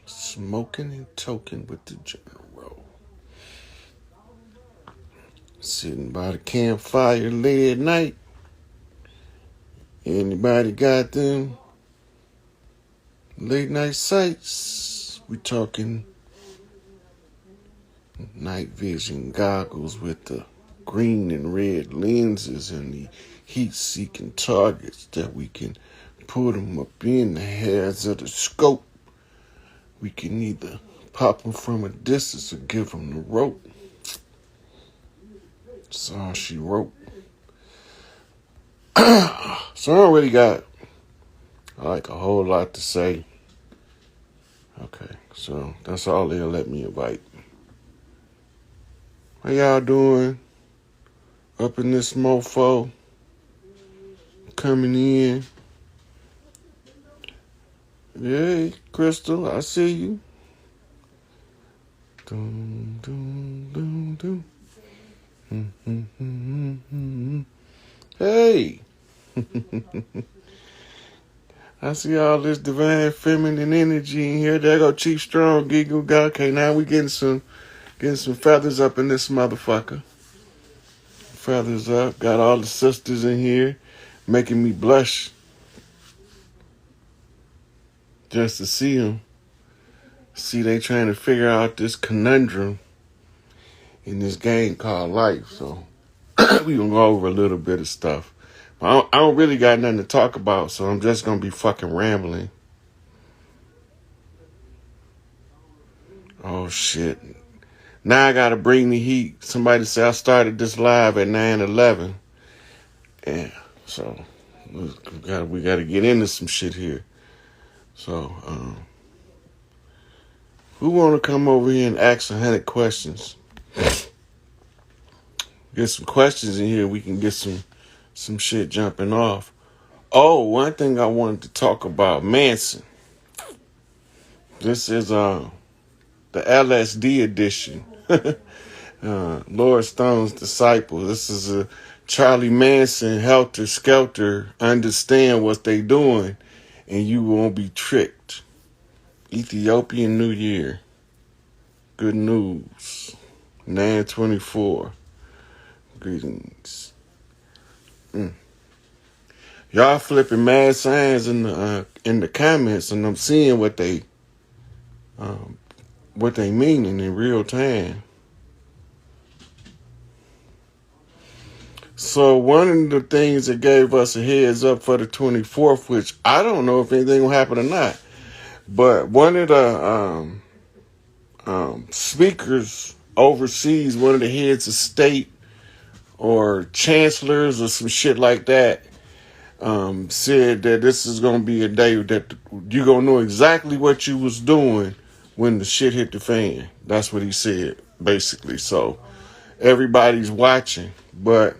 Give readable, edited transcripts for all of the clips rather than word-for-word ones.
Smokin and Tokin with the general. Sitting by the campfire late at night. Anybody got them late night sights? We talking night vision goggles with the green and red lenses and the heat-seeking targets that we can put them up in the hands of the scope. We can either pop them from a distance or give them the rope. That's all she wrote. So I don't really got like a whole lot to say. Okay, so that's all they'll let me invite. How y'all doing? Up in this mofo. Coming in. Hey, Crystal, I see you. Dum, dum, dum, dum. Hey. I see all this divine feminine energy in here. There go Chief Strong, Giggle God. Okay, now we getting some feathers up in this motherfucker. Feathers up. Got all the sisters in here making me blush just to see them. See, they trying to figure out this conundrum in this game called life. So we gonna go over a little bit of stuff. I don't really got nothing to talk about, so I'm just gonna be fucking rambling. Oh shit. Now I gotta bring the heat. Somebody said I started this live at 9:11. Yeah, so we gotta get into some shit here. So who wanna come over here and ask 100 questions? Get some questions in here, we can get some shit jumping off. Oh, one thing I wanted to talk about, Manson. This is the LSD edition. Lord Stone's disciple. This is a Charlie Manson, helter skelter, understand what they doing, and you won't be tricked. Ethiopian New Year. Good news. 9/24. Greetings. Y'all flipping mad signs in the comments, and I'm seeing what they meaning in real time. So one of the things that gave us a heads up for the 24th, which I don't know if anything will happen or not, but one of the speakers overseas, one of the heads of state or chancellors or some shit like that, said that this is going to be a day that you're going to know exactly what you was doing when the shit hit the fan. That's what he said, basically. So everybody's watching. But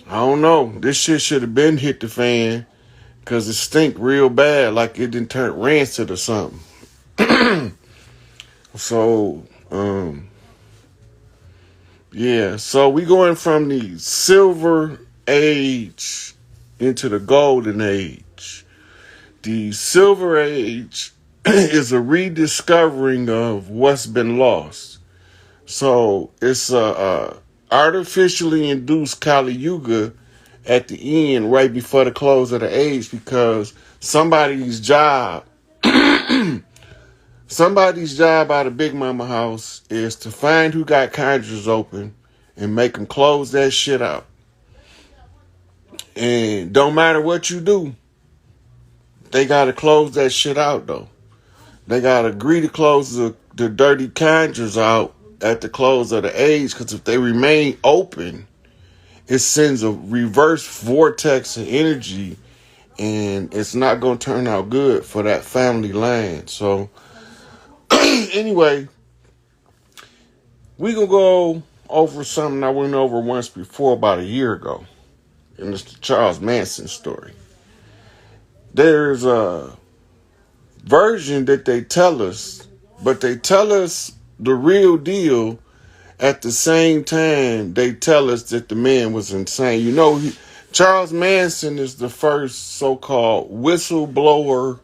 I don't know. This shit should have been hit the fan because it stink real bad, like it didn't turn rancid or something. So, yeah. So we going from the silver age into the golden age. The silver age is a rediscovering of what's been lost. So it's a artificially induced Kali Yuga at the end, right before the close of the age, because somebody's job out of Big Mama house is to find who got conjures open and make them close that shit out. And don't matter what you do, they got to close that shit out, though. They got to agree to close the dirty conjures out at the close of the age, because if they remain open, it sends a reverse vortex of energy, and it's not going to turn out good for that family line. So, anyway, we going to go over something I went over once before about a year ago. And it's the Charles Manson story. There's a version that they tell us, but they tell us the real deal at the same time they tell us that the man was insane. You know, Charles Manson is the first so-called whistleblower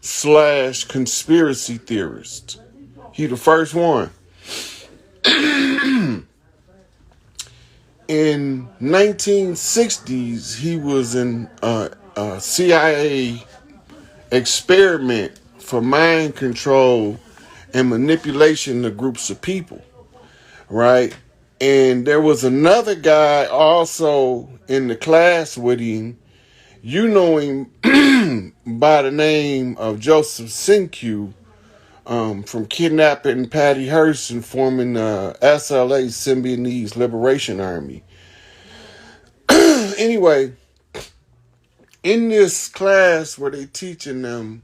slash conspiracy theorist. He the first one. In 1960s, he was in a CIA experiment for mind control and manipulation of groups of people, right? And there was another guy also in the class with him. You know him by the name of Joseph Sinque, from kidnapping Patty Hearst and forming the SLA, Symbionese Liberation Army. Anyway, in this class where they teaching them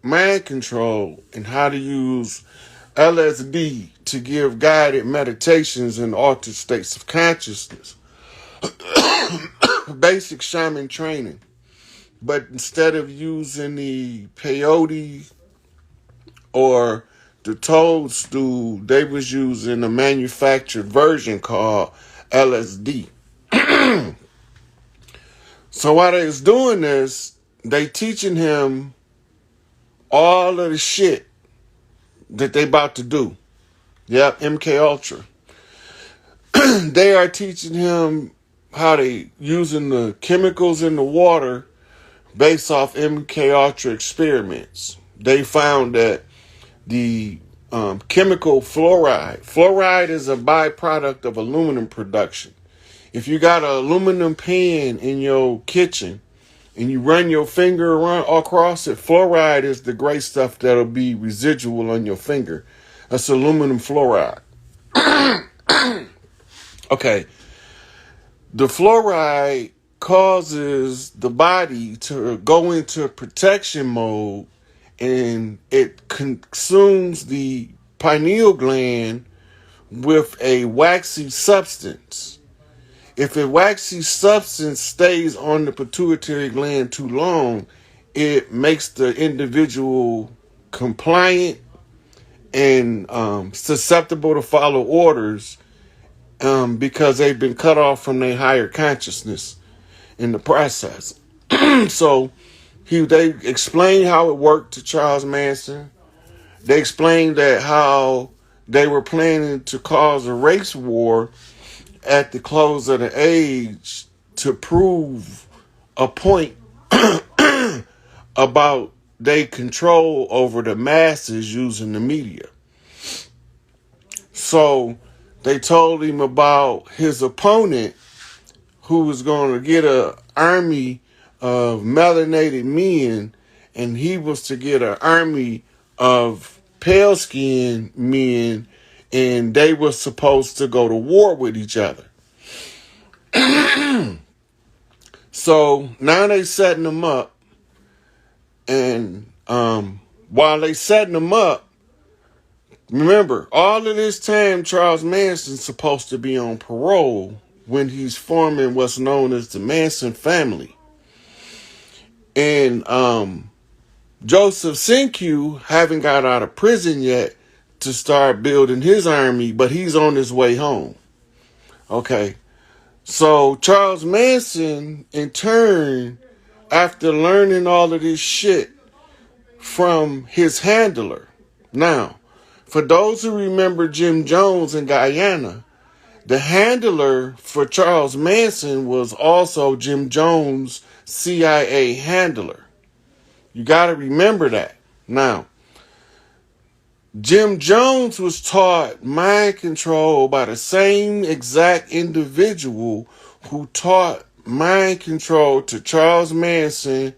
mind control and how to use LSD to give guided meditations and altered states of consciousness, basic shaman training. But instead of using the peyote or the toadstool, they was using a manufactured version called LSD. So while they was doing this, they teaching him all of the shit that they about to do. Yep, MK Ultra. They are teaching him how they using the chemicals in the water based off MK Ultra experiments. They found that the chemical fluoride is a byproduct of aluminum production. If you got an aluminum pan in your kitchen and you run your finger around across it, fluoride is the gray stuff that'll be residual on your finger. That's aluminum fluoride. Okay. The fluoride causes the body to go into protection mode, and it consumes the pineal gland with a waxy substance. If a waxy substance stays on the pituitary gland too long, it makes the individual compliant and susceptible to follow orders because they've been cut off from their higher consciousness in the process. So they explained how it worked to Charles Manson. They explained that how they were planning to cause a race war at the close of the age to prove a point about their control over the masses using the media. So they told him about his opponent, who was going to get an army of melanated men, and he was to get an army of pale-skinned men, and they were supposed to go to war with each other. So now they setting them up, and while they setting them up, remember, all of this time Charles Manson's supposed to be on parole when he's forming what's known as the Manson family. And Joseph Sinque haven't got out of prison yet to start building his army, but he's on his way home. Okay. So Charles Manson, in turn, after learning all of this shit from his handler. Now, for those who remember Jim Jones in Guyana, the handler for Charles Manson was also Jim Jones' CIA handler. You got to remember that. Now, Jim Jones was taught mind control by the same exact individual who taught mind control to Charles Manson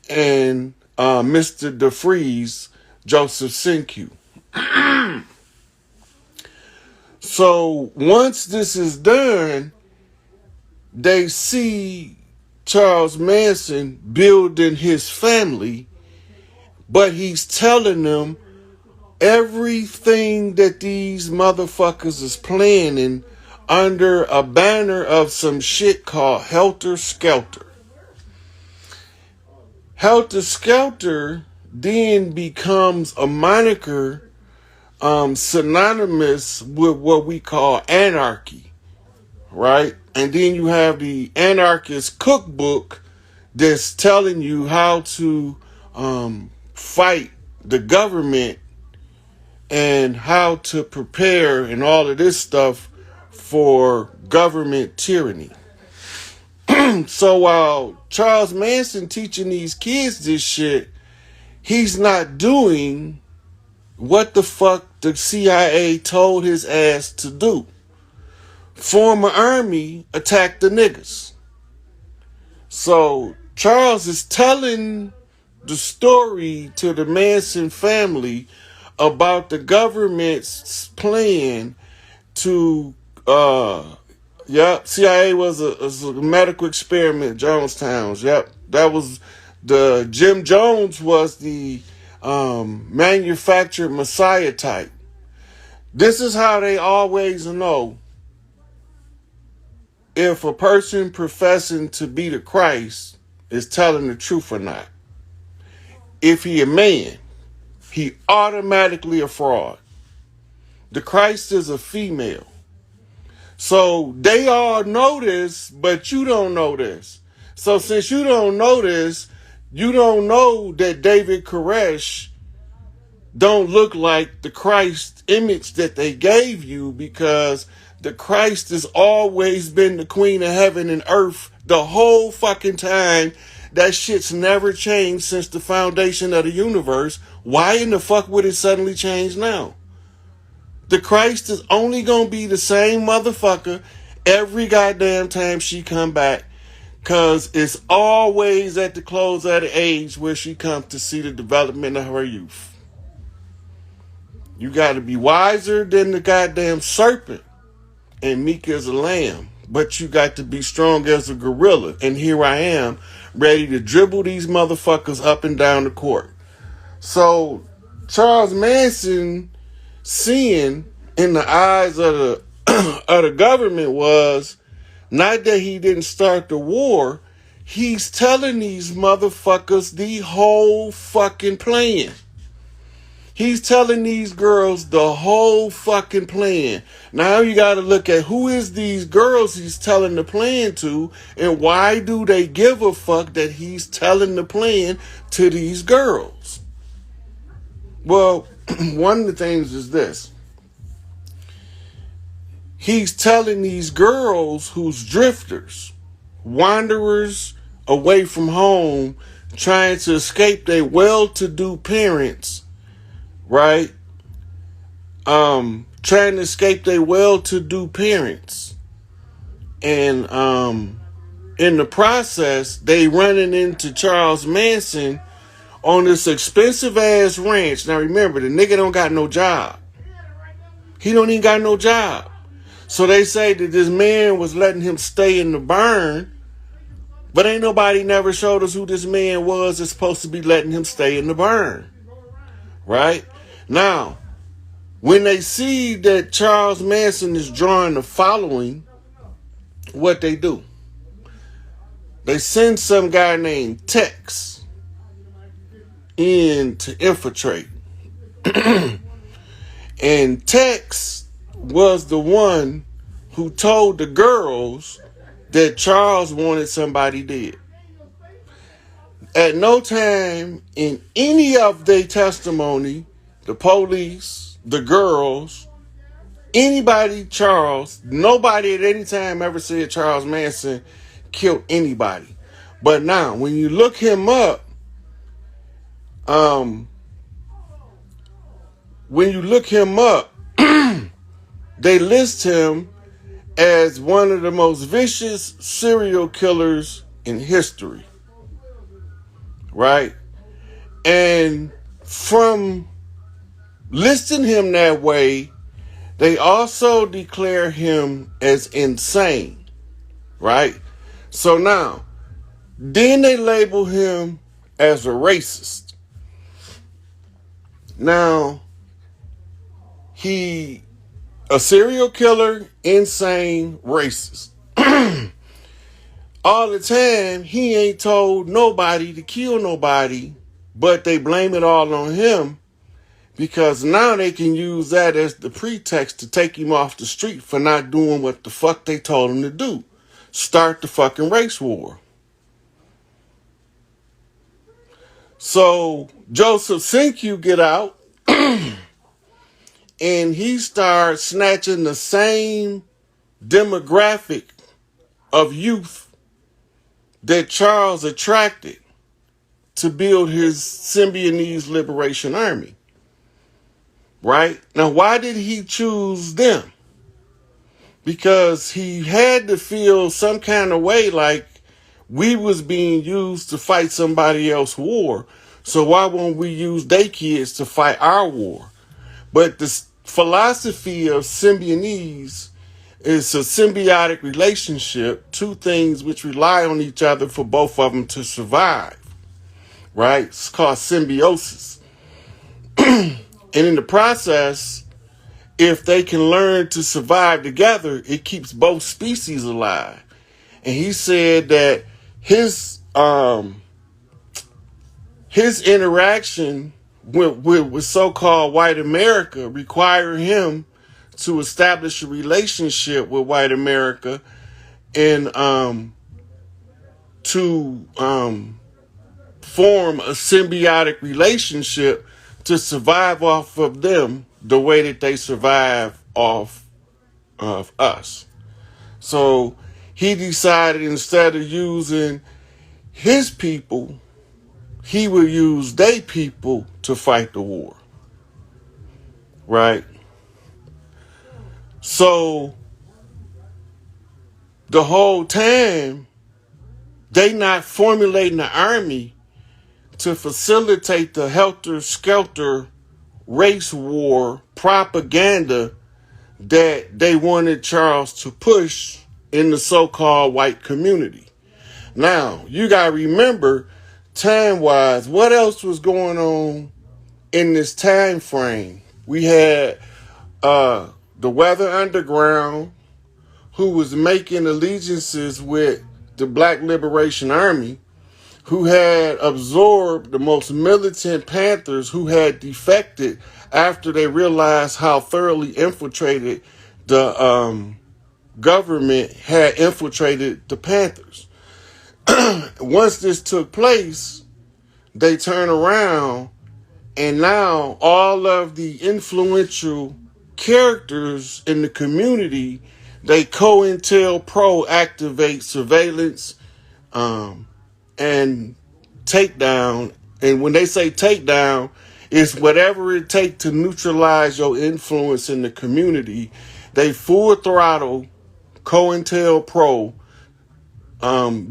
and Mr. DeFreeze, Joseph Sinque. So once this is done, they see Charles Manson building his family, but he's telling them everything that these motherfuckers is planning under a banner of some shit called Helter Skelter. Helter Skelter then becomes a moniker synonymous with what we call anarchy, right? And then you have the anarchist cookbook that's telling you how to fight the government and how to prepare and all of this stuff for government tyranny. So while Charles Manson teaching these kids this shit, he's not doing what the fuck the CIA told his ass to do. Form an army, attack the niggas. So Charles is telling the story to the Manson family about the government's plan to, CIA was a medical experiment, Jonestown's, that was Jim Jones was the manufactured Messiah type. This is how they always know if a person professing to be the Christ is telling the truth or not. If he a man, he automatically a fraud. The Christ is a female. So they all know this, but you don't know this. So since you don't know this, you don't know that David Koresh don't look like the Christ image that they gave you, because the Christ has always been the queen of heaven and earth the whole fucking time. That shit's never changed since the foundation of the universe. Why in the fuck would it suddenly change now? The Christ is only gonna be the same motherfucker every goddamn time she come back, cause it's always at the close of the age where she comes to see the development of her youth. You gotta be wiser than the goddamn serpent and meek as a lamb, but you got to be strong as a gorilla. And here I am, ready to dribble these motherfuckers up and down the court. So Charles Manson, seeing in the eyes of the of the government, was not that he didn't start the war. He's telling these motherfuckers the whole fucking plan. He's telling these girls the whole fucking plan. Now you got to look at who is these girls he's telling the plan to, and why do they give a fuck that he's telling the plan to these girls? Well, one of the things is this. He's telling these girls who's drifters, wanderers away from home, trying to escape their well-to-do parents, right? Trying to escape their well-to-do parents. And in the process, they running into Charles Manson on this expensive-ass ranch. Now remember, the nigga don't got no job. He don't even got no job. So they say that this man was letting him stay in the barn, but ain't nobody never showed us who this man was that's supposed to be letting him stay in the barn. Right? Now, when they see that Charles Manson is drawing the following, what they do? They send some guy named Tex in to infiltrate. And Tex was the one who told the girls that Charles wanted somebody dead. At no time in any of their testimony, the police, the girls, anybody, Charles, nobody at any time ever said Charles Manson killed anybody. But now, when you look him up, they list him as one of the most vicious serial killers in history. Right? And from listing him that way, they also declare him as insane. Right? So now, then they label him as a racist. Now, he a serial killer, insane, racist. All the time, he ain't told nobody to kill nobody, but they blame it all on him, because now they can use that as the pretext to take him off the street for not doing what the fuck they told him to do. Start the fucking race war. So Joseph Sinkyu get out and he starts snatching the same demographic of youth that Charles attracted to build his Symbionese Liberation Army. Right? Now, why did he choose them? Because he had to feel some kind of way like we was being used to fight somebody else's war. So why won't we use their kids to fight our war? But the philosophy of Symbionese is a symbiotic relationship, two things which rely on each other for both of them to survive. Right? It's called symbiosis. And in the process, if they can learn to survive together, it keeps both species alive. And he said that his interaction with so-called white America required him to establish a relationship with white America and to form a symbiotic relationship to survive off of them the way that they survive off of us. So he decided instead of using his people, he would use they people to fight the war. Right? So the whole time, they not formulating the army to facilitate the helter-skelter race war propaganda that they wanted Charles to push in the so-called white community. Now, you got to remember, time-wise, what else was going on in this time frame? We had the Weather Underground, who was making allegiances with the Black Liberation Army, who had absorbed the most militant Panthers who had defected after they realized how thoroughly infiltrated the government had infiltrated the Panthers. Once this took place, they turn around and now all of the influential characters in the community, they COINTELPRO activate surveillance and takedown. And when they say takedown, it's whatever it takes to neutralize your influence in the community. They full throttle COINTELPRO,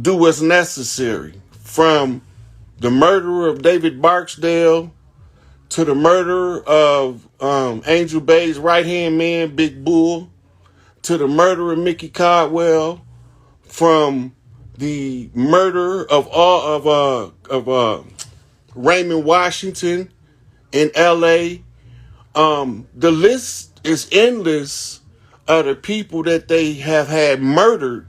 do what's necessary, from the murder of David Barksdale to the murder of Angel Bay's right-hand man, Big Bull, to the murder of Mickey Caldwell, from the murder of Raymond Washington in L.A. The list is endless of the people that they have had murdered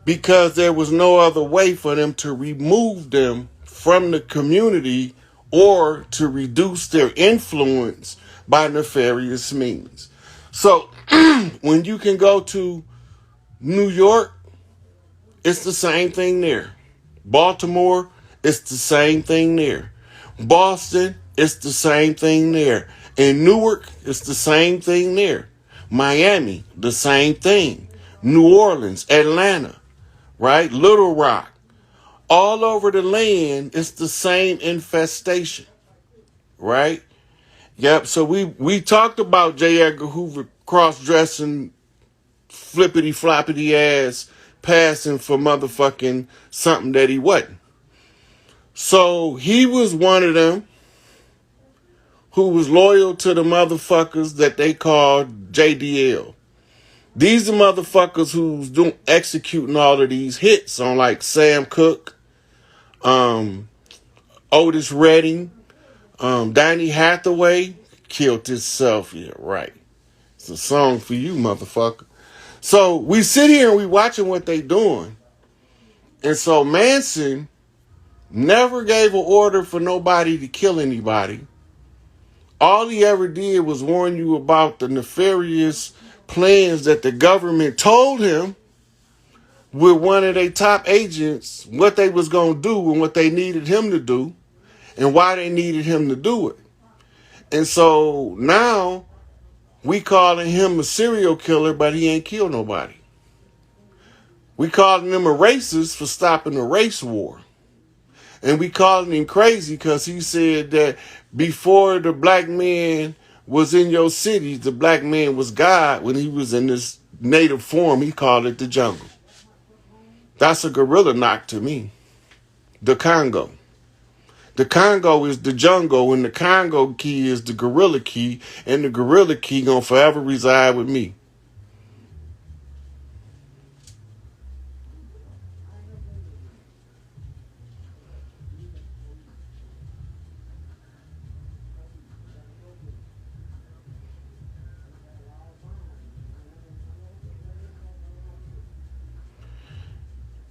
because there was no other way for them to remove them from the community or to reduce their influence by nefarious means. So when you can go to New York, it's the same thing there. Baltimore, it's the same thing there. Boston, it's the same thing there. In Newark, it's the same thing there. Miami, the same thing. New Orleans, Atlanta, right? Little Rock. All over the land, it's the same infestation, right? Yep, so we talked about J. Edgar Hoover cross-dressing, flippity-floppity ass, passing for motherfucking something that he wasn't. So he was one of them who was loyal to the motherfuckers that they called JDL. These are motherfuckers who's executing all of these hits on like Sam Cooke, Otis Redding, Donny Hathaway killed himself. Yeah, right. It's a song for you, motherfucker. So we sit here and we watching what they doing. And so Manson never gave an order for nobody to kill anybody. All he ever did was warn you about the nefarious plans that the government told him with one of their top agents, what they was going to do and what they needed him to do. and why they needed him to do it. And so now we calling him a serial killer, but he ain't killed nobody. We calling him a racist for stopping a race war. And we calling him crazy because he said that before the black man was in your city, the black man was God. When he was in this native form, he called it the jungle. That's a gorilla knock to me. The Congo. The Congo is the jungle, and the Congo key is the gorilla key, and the gorilla key gonna forever reside with me.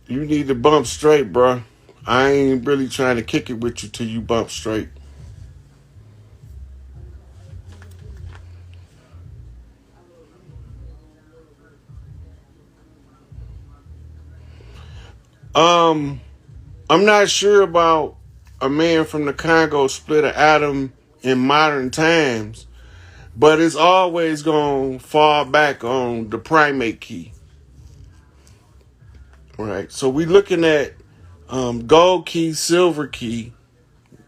You need to bump straight, bro. I ain't really trying to kick it with you till you bump straight. Um, I'm not sure about a man from the Congo split an atom in modern times, but it's always gonna fall back on the primate key, right? So we looking at gold key, silver key,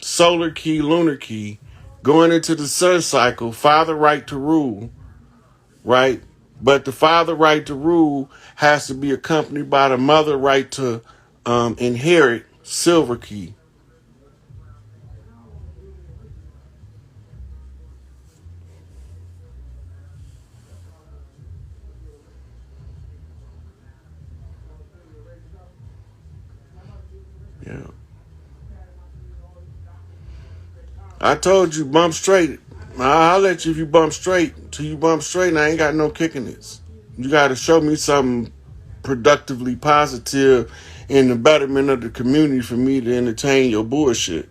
solar key, lunar key, going into the sun cycle, father right to rule, right? But the father right to rule has to be accompanied by the mother right to inherit, silver key. Yeah. I told you, bump straight. I'll let you if you bump straight. Till you bump straight, and I ain't got no kicking this. You got to show me something productively positive in the betterment of the community for me to entertain your bullshit.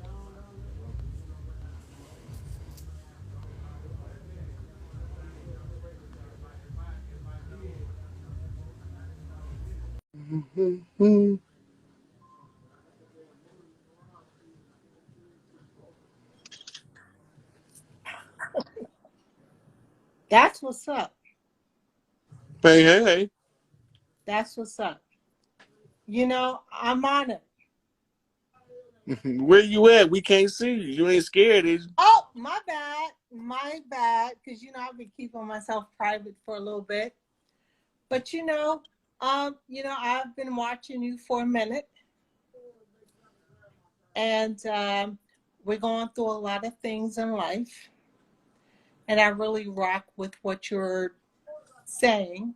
Mm-hmm. That's what's up. Hey, hey, That's what's up. You know, I'm honored. hey. Where you at? We can't see you. You ain't scared, is you? Oh, my bad. My bad. Because, you know, I've been keeping myself private for a little bit. But, I've been watching you for a minute. And we're going through a lot of things in life. And I really rock with what you're saying.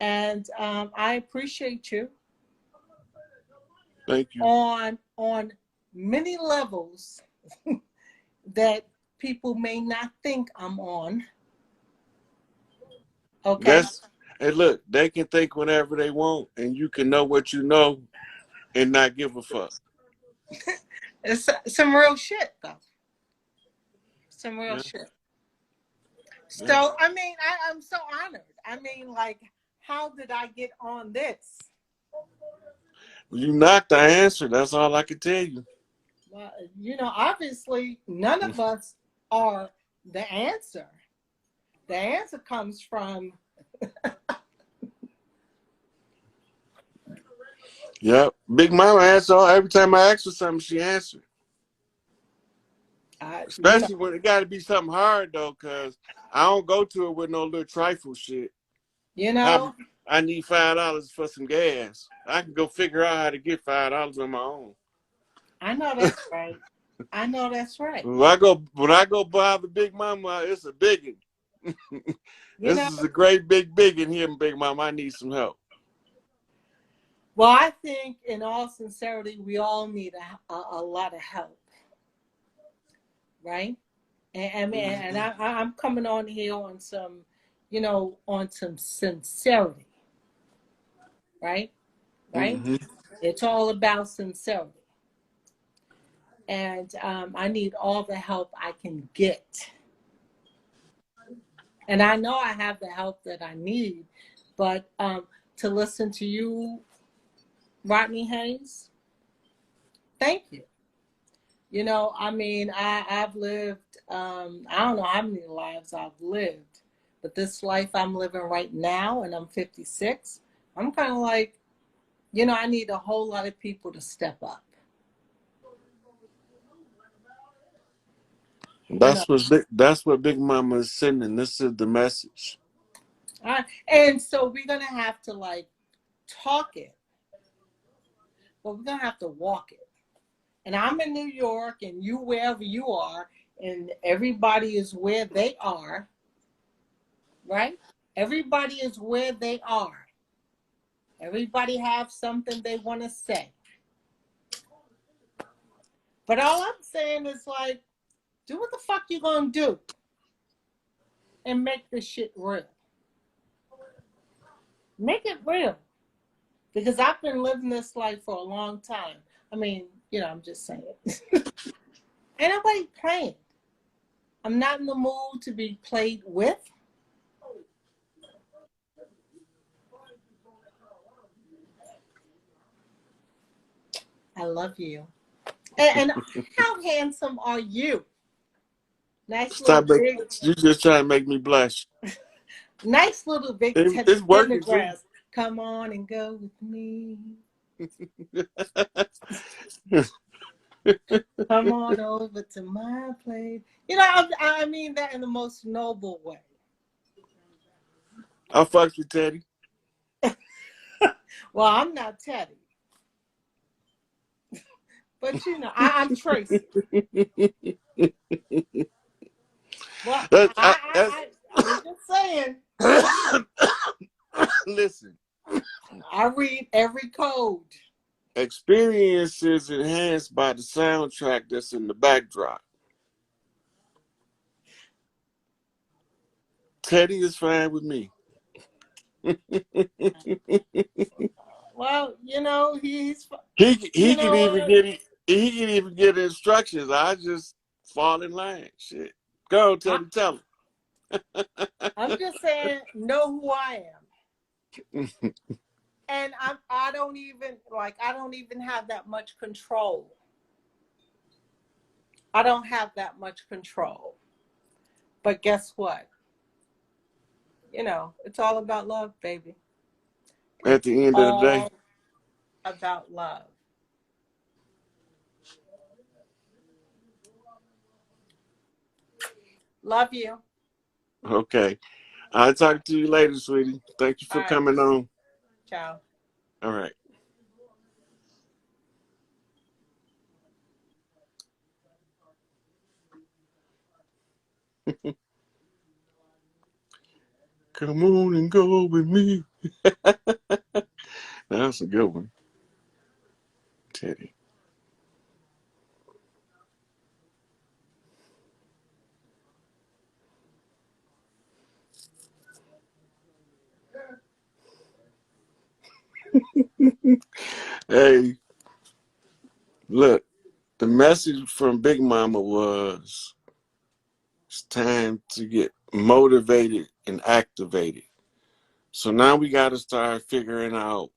And I appreciate you Thank you. on many levels that people may not think I'm on. Okay. That's Hey, look. They can think whatever they want, and you can know what you know and not give a fuck. It's some real shit though. Some real Yeah, shit. yeah. So I mean, I'm so honored. I mean, like, how did I get on this? You not the answer. That's all I can tell you. Obviously none of us are the answer. The answer comes from Yep. Big Mama answer every time I ask her something, she answered. uh, you know, Especially when it got to be something hard though, cause I don't go to it with no little trifle shit. you I know, I need $5 for some gas. I can go figure out how to get $5 on my own. I know that's right. I know that's right. When I go buy the Big Mama, it's a biggin. You This know, is a great big biggin here, Big Mama. I need some help. well, I think in all sincerity, we all need a lot of help, right? And Mm-hmm. I'm coming on here on some, on some sincerity, right? Right? Mm-hmm. It's all about sincerity. And I need all the help I can get. And I know I have the help that I need, but to listen to you, Rodney Hayes, thank you. You know, I mean, I've lived, I don't know how many lives I've lived, but this life I'm living right now, and I'm 56, I'm kind of like, you know, I need a whole lot of people to step up. You know, That's what Big Mama is sending. This is the message. and so we're gonna have to like talk it, but we're gonna have to walk it. And I'm in New York, and you wherever you are, and everybody is where they are, right? Everybody is where they are. Everybody have something they want to say. But all I'm saying is like, do what the fuck you gonna do and make this shit real. Make it real. Because I've been living this life for a long time. I mean, you know, I'm just saying. Ain't nobody playing. I'm not in the mood to be played with. I love you. And how handsome are you? Nice little Stop making. big, You just trying to make me blush. nice little big It's working too. tendergrass. Come on and go with me. Come on over to my place. You know, I mean that in the most noble way. I fucks with Teddy. Well, I'm not Teddy, but you know, I'm Tracy. Well, That's, I'm just saying. listen, I read every code. experience is enhanced by the soundtrack that's in the backdrop. Teddy is fine with me. Well, you know, he's, He you can know even what? get instructions. I just fall in line. Shit. Go on, I, Teddy, tell I'm just saying, know who I am. him. And I don't even like, I don't even have that much control. I don't have that much control. But guess what? You know, it's all about love, baby. At It's the end of the day. all about love. Love you. Okay. I'll talk to you later, sweetie. Thank you All for right. coming on. Ciao. All right. Come on and go with me. That's a good one, Teddy. Hey, look, the message from Big Mama was it's time to get motivated and activated. So now we got to start figuring out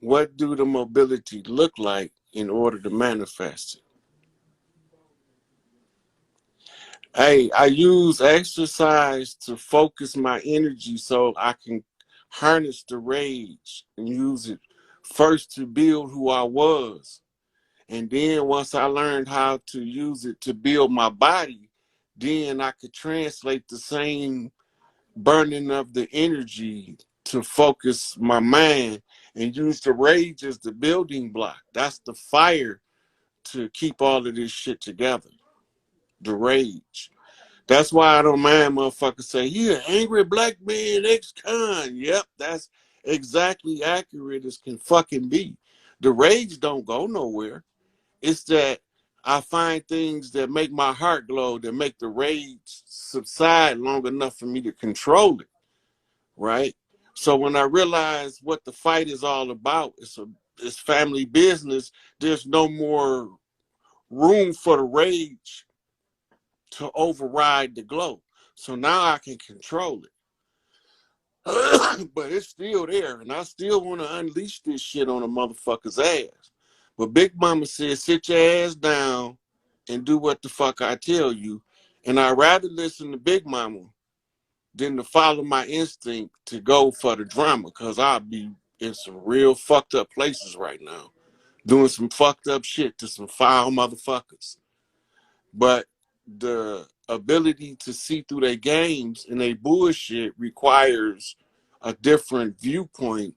what do the mobility look like in order to manifest it. Hey, I use exercise to focus my energy so I can harness the rage and use it first to build who I was. And then once I learned how to use it to build my body, then I could translate the same burning of the energy to focus my mind and use the rage as the building block. That's the fire to keep all of this shit together. The rage. That's why I don't mind motherfuckers say, "You an angry black man, ex-con." Yep, that's exactly accurate as can fucking be. The rage don't go nowhere. It's that I find things that make my heart glow, that make the rage subside long enough for me to control it, right? So when I realize what the fight is all about, it's family business. There's no more room for the rage to override the glow. So now I can control it. But it's still there, and I still want to unleash this shit on a motherfucker's ass. But Big Mama said, sit your ass down and do what the fuck I tell you. And I'd rather listen to Big Mama than to follow my instinct to go for the drama, because I'll be in some real fucked up places right now, doing some fucked up shit to some foul motherfuckers. But the ability to see through their games and their bullshit requires a different viewpoint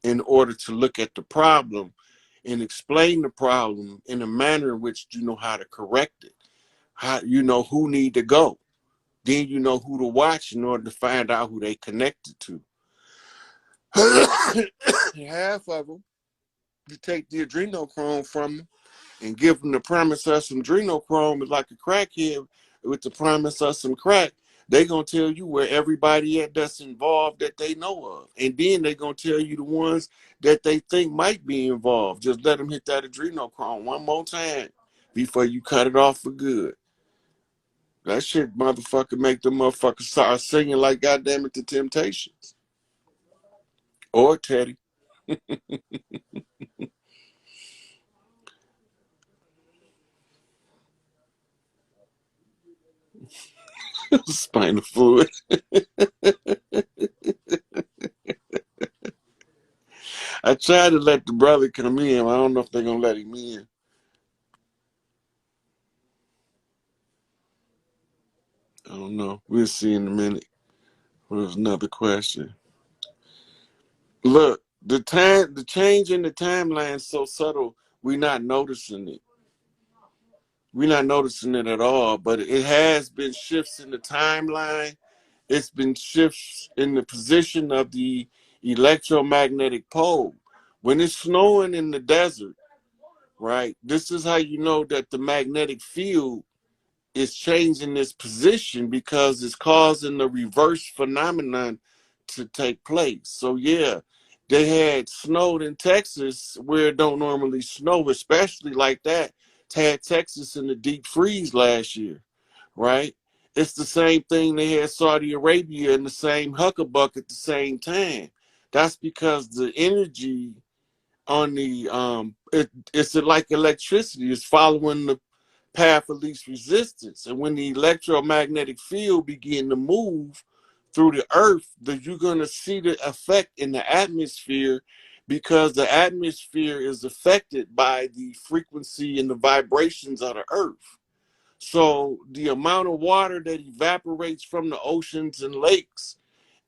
in order to look at the problem and explain the problem in a manner in which you know how to correct it. How you know who need to go. Then you know who to watch in order to find out who they connected to. Half of them, you take the adrenochrome from them and give them the promise of some adrenochrome. It's like a crackhead with the promise of some crack. They gonna tell you where everybody at that's involved that they know of, and then they gonna tell you the ones that they think might be involved. Just let them hit that adrenochrome one more time before you cut it off for good. That shit, motherfucker, make the motherfucker start singing like goddamn it, the Temptations or Teddy. Spinal fluid. I tried to let the brother come in. I don't know if they're gonna let him in. I don't know. We'll see in a minute. There's another question. Look, the change in the timeline is so subtle, we're not noticing it. We're not noticing it at all, but it has been shifts in the timeline. It's been shifts in the position of the electromagnetic pole. When it's snowing in the desert, right, this is how you know that the magnetic field is changing its position, because it's causing the reverse phenomenon to take place. So yeah, they had snowed in Texas where it don't normally snow, especially like that. Had Texas in the deep freeze last year, right? It's the same thing they had Saudi Arabia in the same huckabuck at the same time. That's because the energy on the it's like electricity. It's following the path of least resistance. And when the electromagnetic field begin to move through the earth, that you're going to see the effect in the atmosphere, because the atmosphere is affected by the frequency and the vibrations of the earth. So the amount of water that evaporates from the oceans and lakes,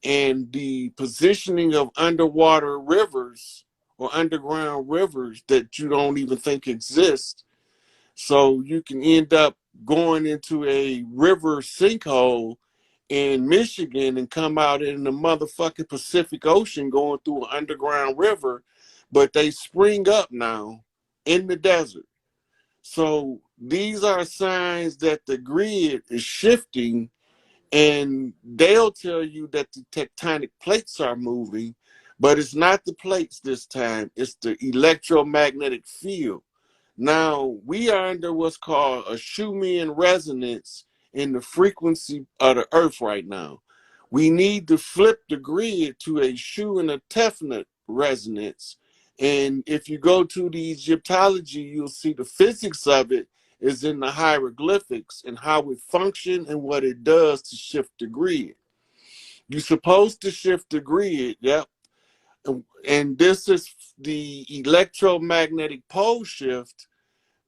and the positioning of underwater rivers or underground rivers that you don't even think exist, so you can end up going into a river sinkhole in Michigan and come out in the motherfucking Pacific Ocean going through an underground river, but they spring up now in the desert. So these are signs that the grid is shifting, and they'll tell you that the tectonic plates are moving, but it's not the plates this time, it's the electromagnetic field. Now, we are under what's called a Schumann resonance in the frequency of the earth right now. We need to flip the grid to a Shu and a Tefnut resonance. And if you go to the Egyptology, you'll see the physics of it is in the hieroglyphics and how it functions and what it does to shift the grid. You're supposed to shift the grid, yep. And this is the electromagnetic pole shift.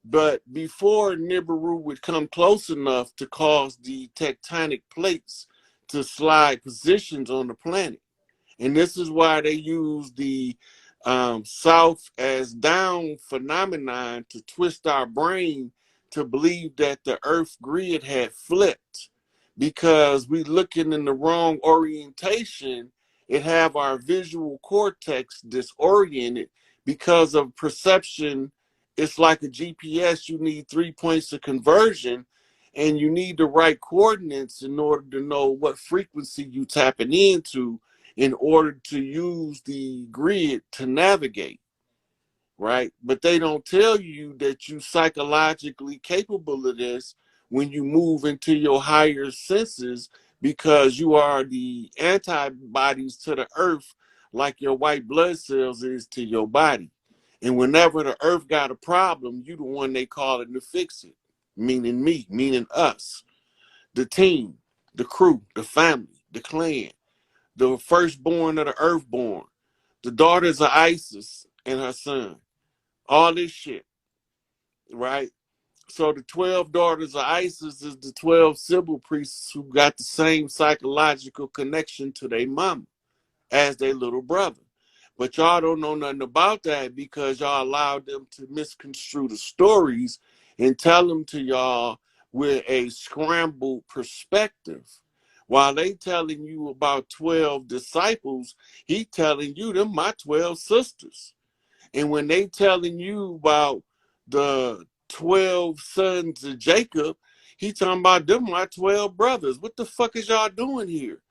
But before Nibiru would come close enough to cause the tectonic plates to slide positions on the planet. And this is why they use the south as down phenomenon to twist our brain to believe that the earth grid had flipped, because we looking in the wrong orientation. It have our visual cortex disoriented because of perception. It's like a GPS. You need 3 points of conversion, and you need the right coordinates in order to know what frequency you tapping into in order to use the grid to navigate, right? But they don't tell you that you psychologically capable of this when you move into your higher senses, because you are the antibodies to the earth, like your white blood cells is to your body. And whenever the earth got a problem, you the one they call it to fix it. meaning me, meaning us, the team, the crew, the family, the clan, the firstborn of the earthborn, the daughters of Isis and her son, all this shit, right? So the 12 daughters of Isis is the 12 civil priests who got the same psychological connection to their mama as their little brother. But y'all don't know nothing about that because y'all allowed them to misconstrue the stories and tell them to y'all with a scrambled perspective. While they telling you about 12 disciples, he telling you them my 12 sisters. And when they telling you about the 12 sons of Jacob, he talking about them my 12 brothers. What the fuck is y'all doing here?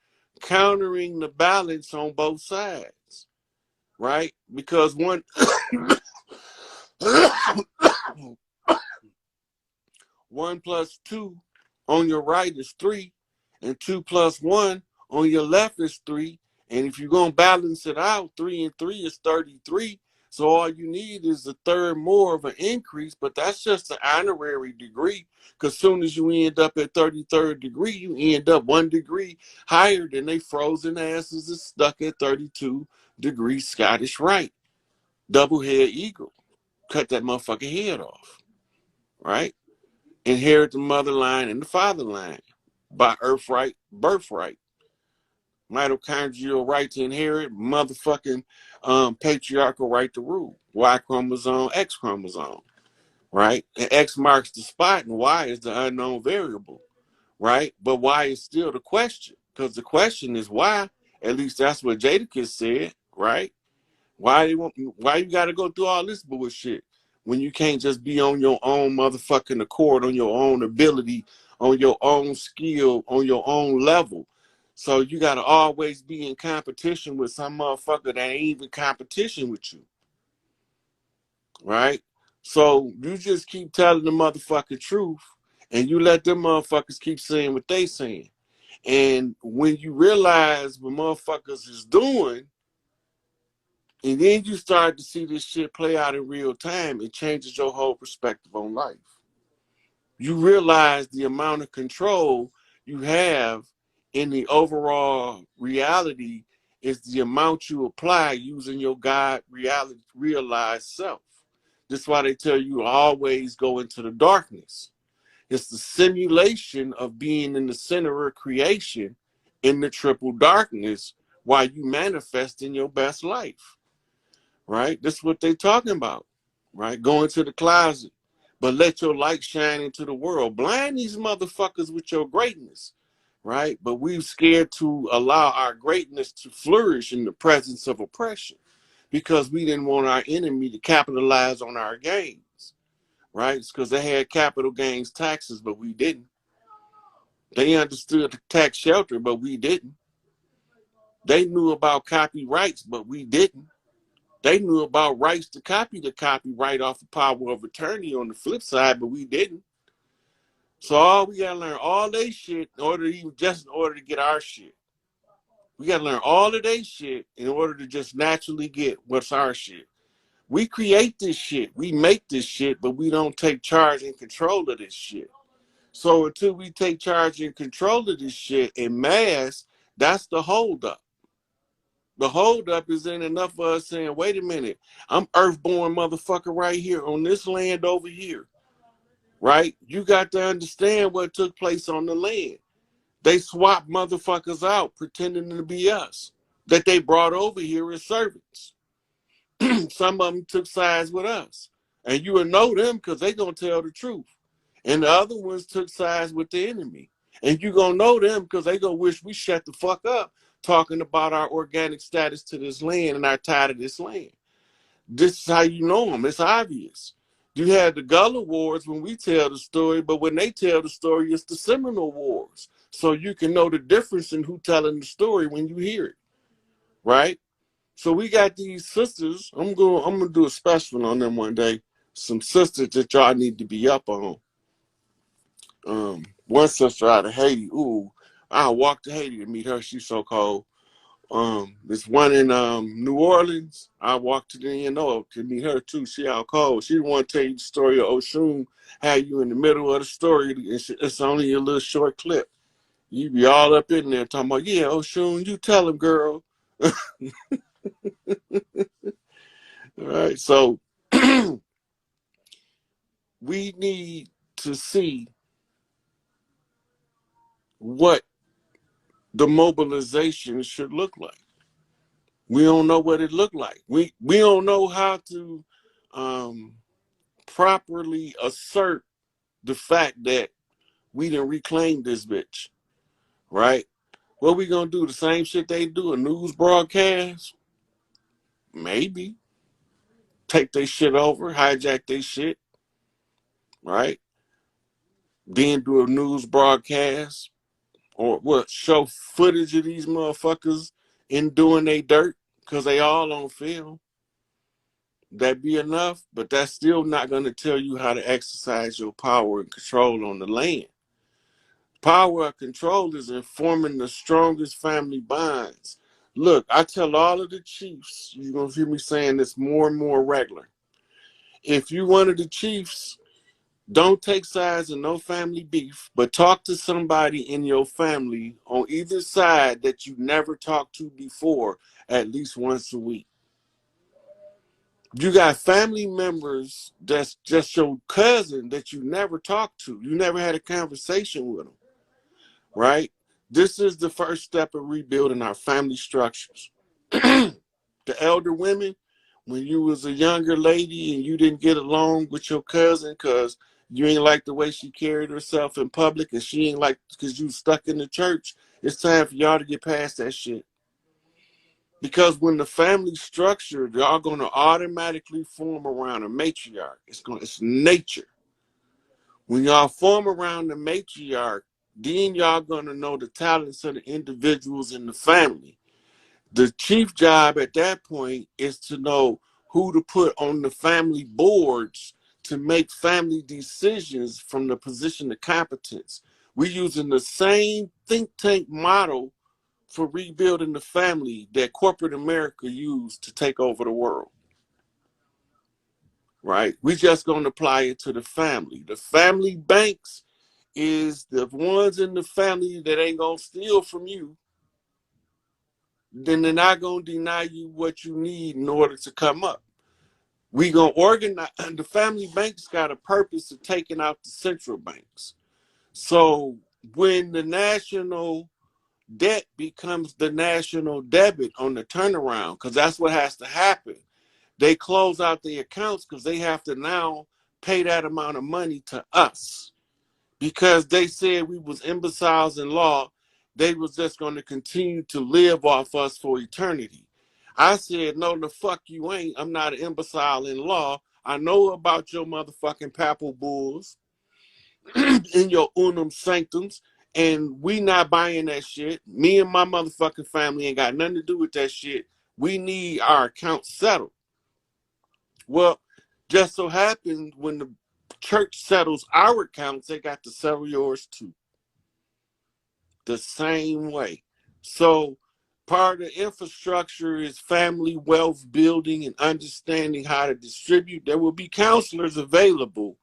Countering the balance on both sides, right? Because one 1 plus 2 on your right is 3, and 2 plus 1 on your left is 3. And if you're going to balance it out, 3 and 3 is 33. So all you need is a third more of an increase, but that's just an honorary degree. Because soon as you end up at 33rd degree, you end up 1 degree higher than they frozen asses is stuck at 32 degrees Scottish Rite. Double head eagle. Cut that motherfucking head off, right? Inherit the mother line and the father line by birthright. Mitochondrial right to inherit, motherfucking patriarchal right to rule. Y chromosome, X chromosome, right? And X marks the spot and Y is the unknown variable, right? But Y is still the question because the question is why. At least that's what Jadakiss said, right? Why you got to go through all this bullshit when you can't just be on your own motherfucking accord, on your own ability, on your own skill, on your own level? So you got to always be in competition with some motherfucker that ain't even competition with you, right? So you just keep telling the motherfucking truth and you let them motherfuckers keep saying what they saying. And when you realize what motherfuckers is doing, and then you start to see this shit play out in real time, it changes your whole perspective on life. You realize the amount of control you have in the overall reality is the amount you apply using your God reality realized self. This is why they tell you always go into the darkness. It's the simulation of being in the center of creation in the triple darkness while you manifest in your best life. Right? This is what they're talking about, right? Go into the closet, but let your light shine into the world. Blind these motherfuckers with your greatness, right? But we're scared to allow our greatness to flourish in the presence of oppression because we didn't want our enemy to capitalize on our gains, right? It's because they had capital gains taxes, but we didn't. They understood the tax shelter, but we didn't. They knew about copyrights, but we didn't. They knew about rights to copy the copyright off the power of attorney on the flip side, but we didn't. So all we gotta learn all they shit in order to get our shit. We gotta learn all of they shit in order to just naturally get what's our shit. We create this shit, we make this shit, but we don't take charge and control of this shit. So until we take charge and control of this shit in mass, that's the holdup. The holdup is in enough of us saying, wait a minute, I'm earthborn motherfucker right here on this land over here, right? You got to understand what took place on the land. They swapped motherfuckers out pretending to be us that they brought over here as servants. Some of them took sides with us. And you will know them because they going to tell the truth. And the other ones took sides with the enemy. And you going to know them because they going to wish we shut the fuck up talking about our organic status to this land and our tie to this land. This is how you know them. It's obvious. You had the Gullah Wars when we tell the story, but when they tell the story, it's the Seminole Wars. So you can know the difference in who telling the story when you hear it, right? So we got these sisters. I'm gonna do a special on them one day. Some sisters that y'all need to be up on. One sister out of Haiti. Ooh, I walked to Haiti to meet her. She's so cold. This one in New Orleans. I walked to the E&O to meet her too. She out cold. She want to tell you the story of Oshun. Had you in the middle of the story. It's only a little short clip. You be all up in there talking about, yeah, Oshun, you tell him, girl. All right, so we need to see what the mobilization should look like. We don't know what it looked like. We don't know how to properly assert the fact that we didn't reclaim this bitch, right? What we gonna do? The same shit they do, a news broadcast? Maybe. Take their shit over, hijack their shit, right? Then do a news broadcast, or what? Show footage of these motherfuckers in doing they dirt, because they all on film. That be enough, but that's still not going to tell you how to exercise your power and control on the land. Power of control is in forming the strongest family bonds. Look, I tell all of the chiefs, you're going to hear me saying this more and more regular. If you one of the chiefs, don't take sides in no family beef, but talk to somebody in your family on either side that you never talked to before at least once a week. You got family members that's just your cousin that you never talked to. You never had a conversation with them, right? This is the first step of rebuilding our family structures. The elder women, when you was a younger lady and you didn't get along with your cousin because you ain't like the way she carried herself in public and she ain't like because you stuck in the church, it's time for y'all to get past that shit. Because when the family structure, y'all going to automatically form around a matriarch. It's nature. When y'all form around the matriarch, then y'all going to know the talents of the individuals in the family. The chief job at that point is to know who to put on the family boards to make family decisions from the position of competence. We're using the same think tank model for rebuilding the family that corporate America used to take over the world, right? We just going to apply it to the family. The family banks is the ones in the family that ain't going to steal from you. Then they're not going to deny you what you need in order to come up. We going to organize. The family banks got a purpose of taking out the central banks. So when the national debt becomes the national debit on the turnaround, because that's what has to happen. They close out the accounts because they have to now pay that amount of money to us because they said we was imbeciles in law. They was just going to continue to live off us for eternity. I said, no, the fuck you ain't. I'm not an imbecile in law. I know about your motherfucking papal bulls in your unum sanctums, and we not buying that shit. Me and my motherfucking family ain't got nothing to do with that shit. We need our accounts settled. Well, just so happens when the church settles our accounts, they got to settle yours too. The same way. So part of the infrastructure is family wealth building and understanding how to distribute. There will be counselors available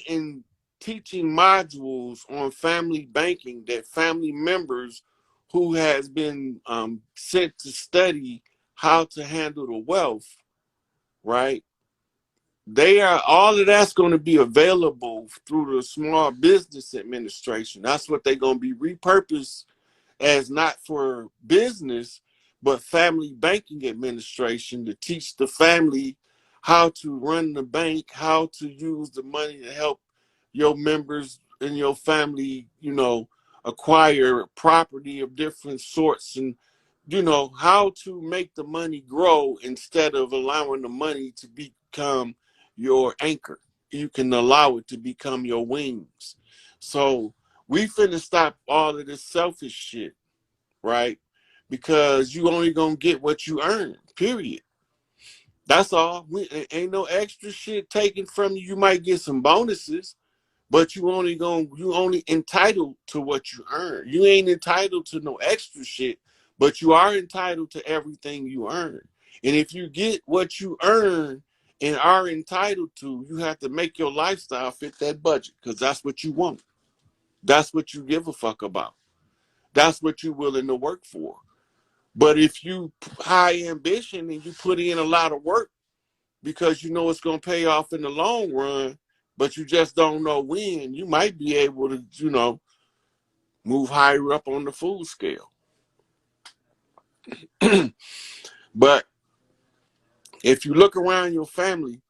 in teaching modules on family banking that family members who has been sent to study how to handle the wealth, right? All of that's going to be available through the Small Business Administration. That's what they're going to be repurposed as, not for business, but family banking administration, to teach the family how to run the bank, how to use the money to help your members in your family, acquire property of different sorts, and, how to make the money grow instead of allowing the money to become your anchor. You can allow it to become your wings. So we finna stop all of this selfish shit, right? Because you only gonna get what you earn, period. That's all. Ain't no extra shit taken from you. You might get some bonuses, but you only entitled to what you earn. You ain't entitled to no extra shit, but you are entitled to everything you earn. And if you get what you earn and are entitled to, you have to make your lifestyle fit that budget because that's what you want. That's what you give a fuck about. That's what you're willing to work for. But if you high ambition and you put in a lot of work because you know it's going to pay off in the long run, but you just don't know when, you might be able to, move higher up on the food scale. But if you look around your family,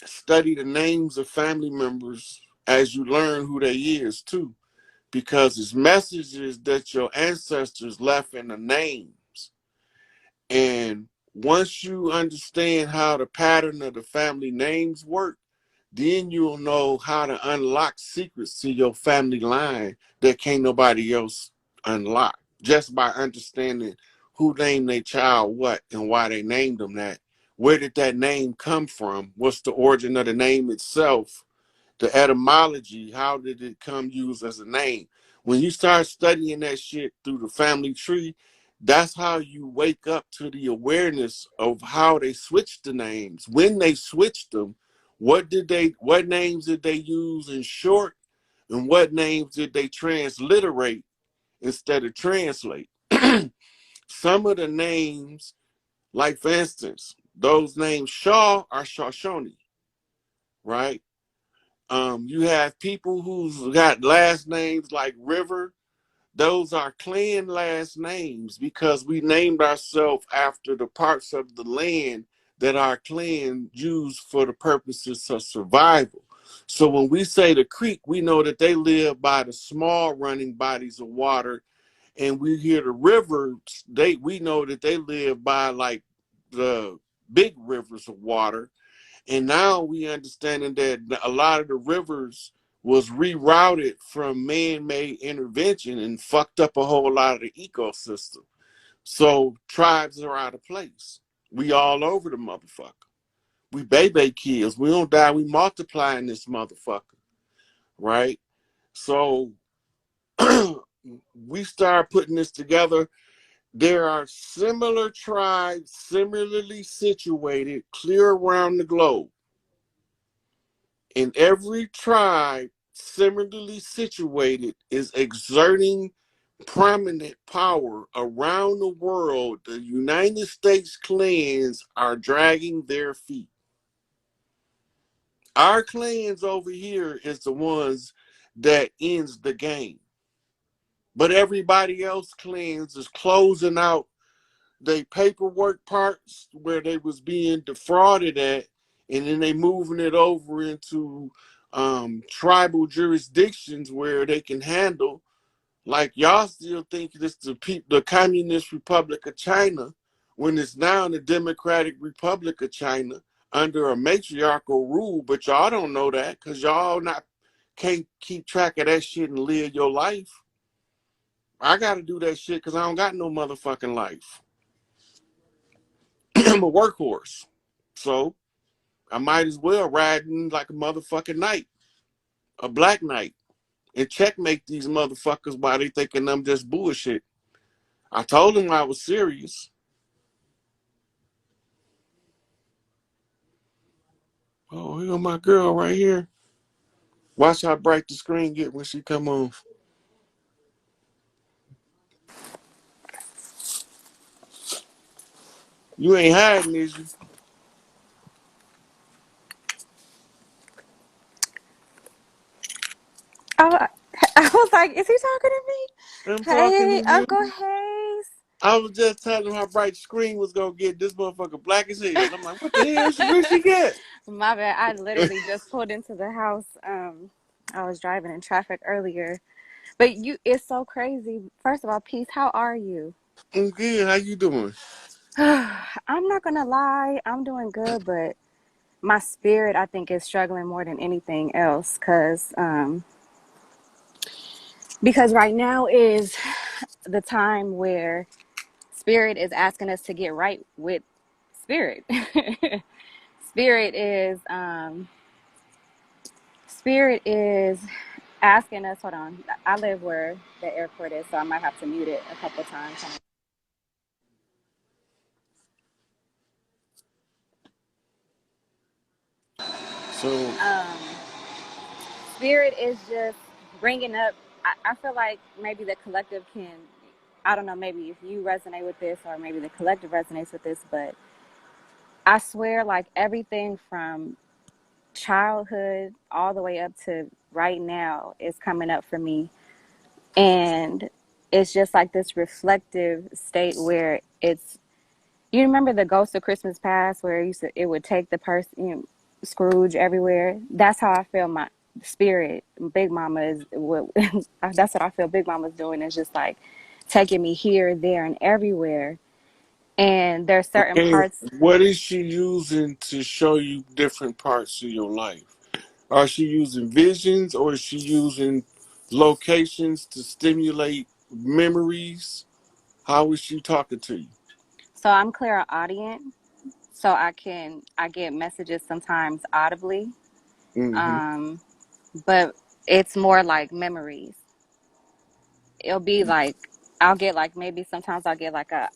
study the names of family members as you learn who they is too, because it's messages that your ancestors left in the names. And once you understand how the pattern of the family names work, then you'll know how to unlock secrets to your family line that can't nobody else unlock. Just by understanding who named their child what and why they named them that. Where did that name come from? What's the origin of the name itself? The etymology, how did it come used as a name? When you start studying that shit through the family tree, that's how you wake up to the awareness of how they switched the names. When they switched them, what names did they use in short, and what names did they transliterate instead of translate? Some of the names, like for instance, those names Shaw are Shoshone, right? You have people who's got last names like River. Those are clan last names because we named ourselves after the parts of the land that our clan used for the purposes of survival. So when we say the creek, we know that they live by the small running bodies of water, and we hear the rivers, we know that they live by like the big rivers of water. And now we understanding that a lot of the rivers was rerouted from man-made intervention and fucked up a whole lot of the ecosystem. So tribes are out of place. We all over the motherfucker. We baby kids. We don't die. We multiply in this motherfucker, right? So we start putting this together. There are similar tribes, similarly situated, clear around the globe. And every tribe similarly situated is exerting prominent power around the world. The United States clans are dragging their feet. Our clans over here is the ones that ends the game. But everybody else clans is closing out they paperwork parts where they was being defrauded at, and then they moving it over into tribal jurisdictions where they can handle. Like y'all still think this the Communist Republic of China, when it's now the Democratic Republic of China under a matriarchal rule, but y'all don't know that because y'all not can't keep track of that shit and live your life. I got to do that shit because I don't got no motherfucking life. I'm a workhorse. So I might as well ride in like a motherfucking knight, a black knight, and checkmate these motherfuckers while they thinking I'm just bullshit. I told them I was serious. Oh, here my girl right here. Watch how bright the screen get when she come on. You ain't hiding, is you? Oh, I was like, is he talking to me? I'm talking Hey, to you. Uncle Hayes. I was just telling him how bright the screen was gonna get. This motherfucker black as hell. I'm like, what the hell? Where she get? My bad. I literally just pulled into the house. I was driving in traffic earlier. But it's so crazy. First of all, peace, how are you? I'm good. How you doing? I'm not gonna lie, I'm doing good, but my spirit, I think, is struggling more than anything else. Because right now is the time where spirit is asking us to get right with spirit. spirit is spirit is asking us. Hold on, I live where the airport is, so I might have to mute it a couple times. So Spirit is just bringing up. I feel like maybe the collective can. I don't know. Maybe if you resonate with this, or maybe the collective resonates with this, but I swear, like everything from childhood all the way up to right now is coming up for me, and it's just like this reflective state where it's. You remember the Ghost of Christmas Past, where it would take the person, Scrooge everywhere. That's how I feel my spirit. Big Mama is what. That's what I feel. Big Mama's doing is just like taking me here, there, and everywhere. And there's certain and parts. what is she using to show you different parts of your life? Are she using visions or is she using locations to stimulate memories? How is she talking to you? So I'm clairaudient, so I get messages sometimes audibly, Mm-hmm. um, but it's more like memories. It'll be like I'll get like maybe sometimes I'll get like a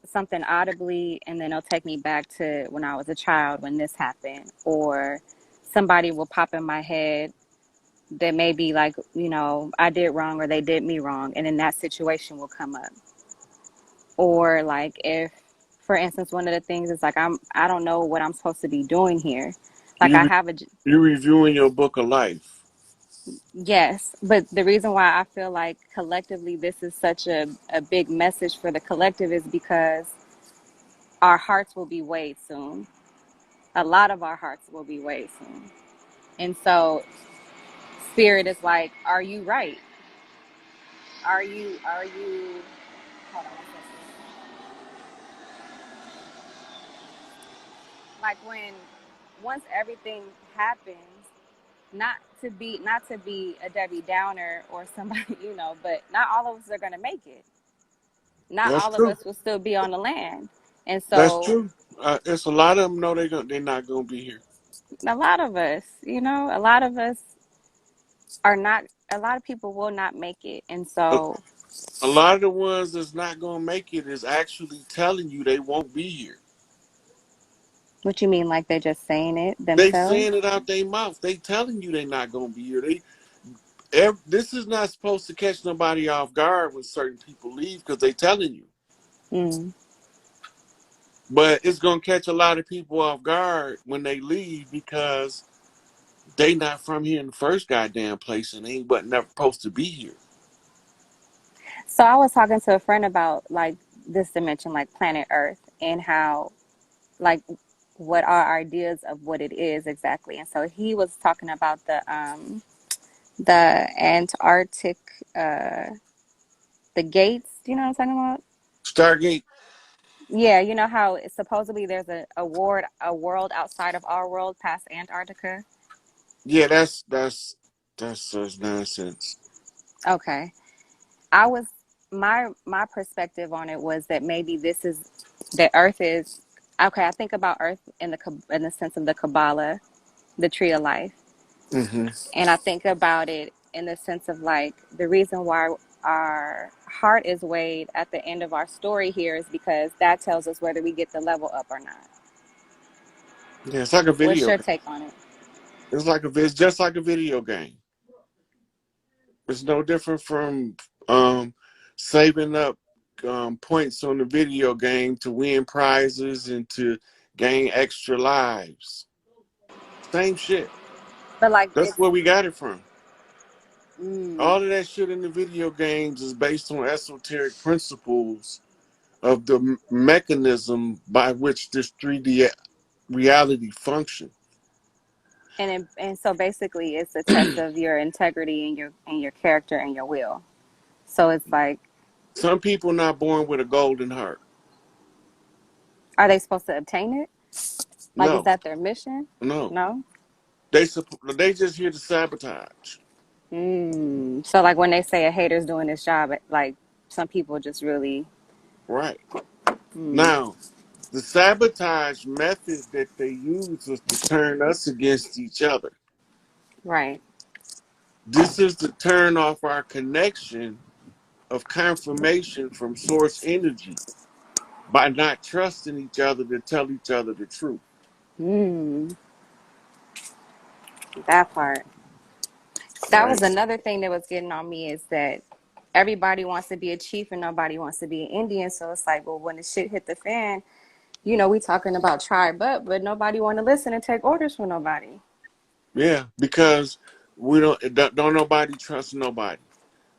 something audibly, and then it'll take me back to when I was a child when this happened, or somebody will pop in my head that may be like, I did wrong or they did me wrong, and then that situation will come up. Or like if, for instance, one of the things is like I don't know what I'm supposed to be doing here. Like You I re- have a you're reviewing your book of life. yes, but the reason why I feel like collectively this is such a big message for the collective is because our hearts will be weighed soon. A lot of our hearts will be weighed soon. And so spirit is like, are you right? Are you hold on one second. Like when once everything happens, not to be a Debbie Downer or somebody, but not all of us are gonna make it. Not That's all of true. us will still be on the land. And That's so true. It's a lot of them know they're not gonna be here. a lot of us, a lot of us are not a lot of people will not make it. And A, so a lot of the ones that's not gonna make it is actually telling you they won't be here. what you mean, like they're just saying it They themselves? saying it out their mouth. They telling you they not gonna be here. This is not supposed to catch nobody off guard when certain people leave because they telling you. Mm. But it's gonna catch a lot of people off guard when they leave because they not from here in the first goddamn place and ain't but never supposed to be here. So I was talking to a friend about like this dimension, like planet Earth, and how like what our ideas of what it is exactly. And so he was talking about the Antarctic, uh the gates. Do you know what I'm talking about? Stargate. Yeah, you know how supposedly there's a world outside of our world past Antarctica. Yeah, that's such nonsense. Okay. I was my perspective on it was that maybe this is that Earth is okay. I think about Earth in the sense of the Kabbalah, the tree of life, Hmm. and I think about it in the sense of like the reason why our heart is weighed at the end of our story here is because that tells us whether we get the level up or not. Yeah, it's like a What's video your game. take on it? It's just like a video game. It's no different from saving up points on the video game to win prizes and to gain extra lives. Same shit. But like That's it's where we got it from. mm, All of that shit in the video games is based on esoteric principles of the mechanism by which this 3D reality functions. and so basically it's a test of your integrity and your character and your will. So it's like, Some people not born with a golden heart. are they supposed to obtain it? Like, is No, that their mission? no. No. They just here to sabotage. So like when they say a hater's doing this job, like some people just really, Right. mm, Now, the sabotage method that they use was to turn us against each other. right. This is to turn off our connection of confirmation from source energy by not trusting each other to tell each other the truth. Mm. That part. That was right? another thing that was getting on me is that everybody wants to be a chief and nobody wants to be an Indian. So it's like, well, when the shit hit the fan, we talking about tribe up, but nobody want to listen and take orders from nobody. Yeah, because we don't nobody trust nobody.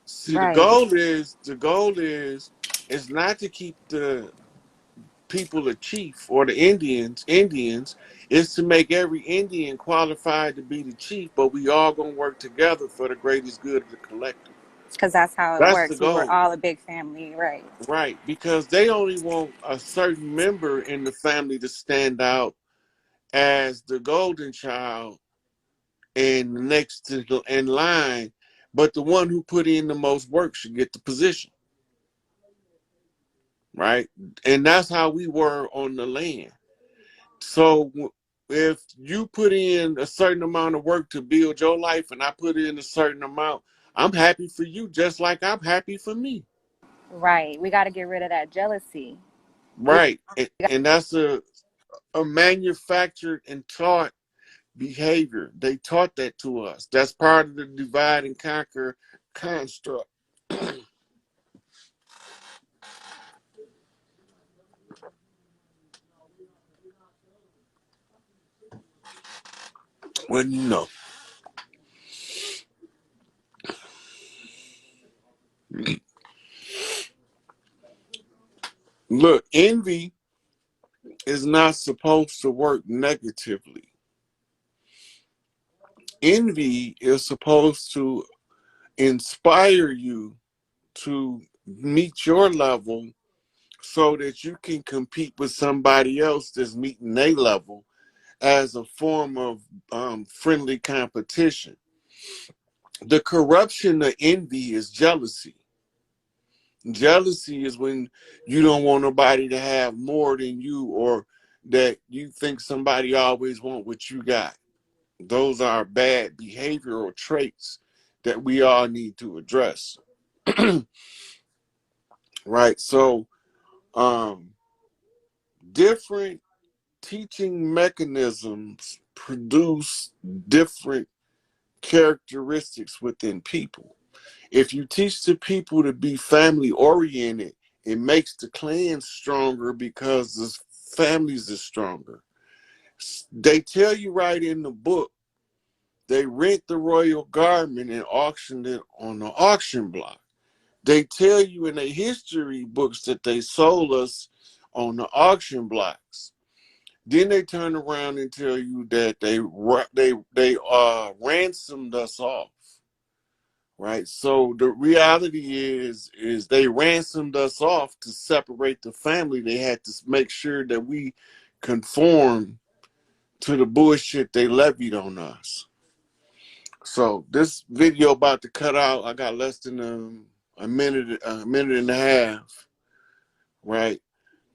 See, Right. the goal is not to keep the people a chief or the Indians is to make every Indian qualified to be the chief, but we all gonna work together for the greatest good of the collective. Because that's how it That's the works. We were goal. all a big family. Right. Right, because they only want a certain member in the family to stand out as the golden child and next to the in line, but the one who put in the most work should get the position, right? And that's how we were on the land. So if you put in a certain amount of work to build your life and I put in a certain amount, I'm happy for you just like I'm happy for me. Right. We got to get rid of that jealousy. We Right. And that's a manufactured and taught behavior. They taught that to us. That's part of the divide and conquer construct. Well, look, envy is not supposed to work negatively. Envy is supposed to inspire you to meet your level so that you can compete with somebody else that's meeting their level as a form of friendly competition. The corruption of envy is jealousy. Jealousy is when you don't want nobody to have more than you or that you think somebody always want what you got. Those are bad behavioral traits that we all need to address. Right? So, um, different teaching mechanisms produce different characteristics within people. If you teach the people to be family oriented, it makes the clan stronger because the families are stronger. They tell you right in the book, they rent the royal garment and auction it on the auction block. They tell you in their history books that they sold us on the auction blocks. Then they turn around and tell you that they ransomed us off. Right. So the reality is they ransomed us off to separate the family. They had to make sure that we conform to the bullshit they levied on us. So this video about to cut out. I got less than a minute and a half. Right.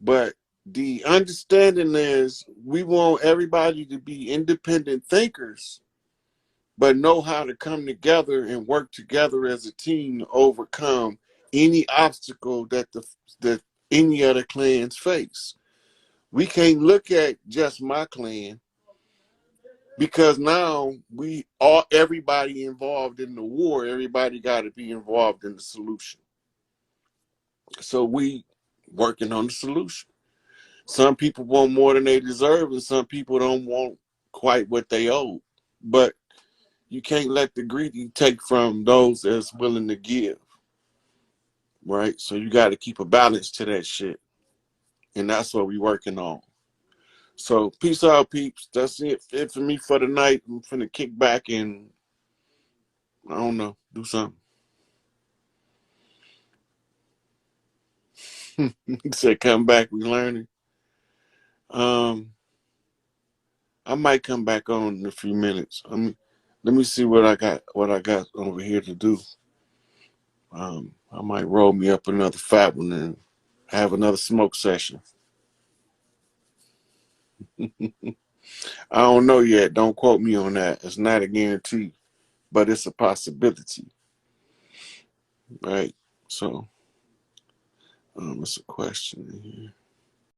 But the understanding is we want everybody to be independent thinkers but know how to come together and work together as a team to overcome any obstacle that any other clans face. We can't look at just my clan because now we all everybody involved in the war, everybody got to be involved in the solution. So we working on the solution. Some people want more than they deserve, and some people don't want quite what they owe. But you can't let the greedy take from those that's willing to give, right? So you got to keep a balance to that shit, and that's what we working on. So peace out, peeps. That's it for me for the night. I'm finna kick back and I don't know, do something. He said, "Come back, we learning." Um, I might come back on in a few minutes. Let me see what I got. What I got over here to do. I might roll me up another fat one and have another smoke session. I don't know yet. Don't quote me on that. It's not a guarantee, but it's a possibility, right? So, it's a question here.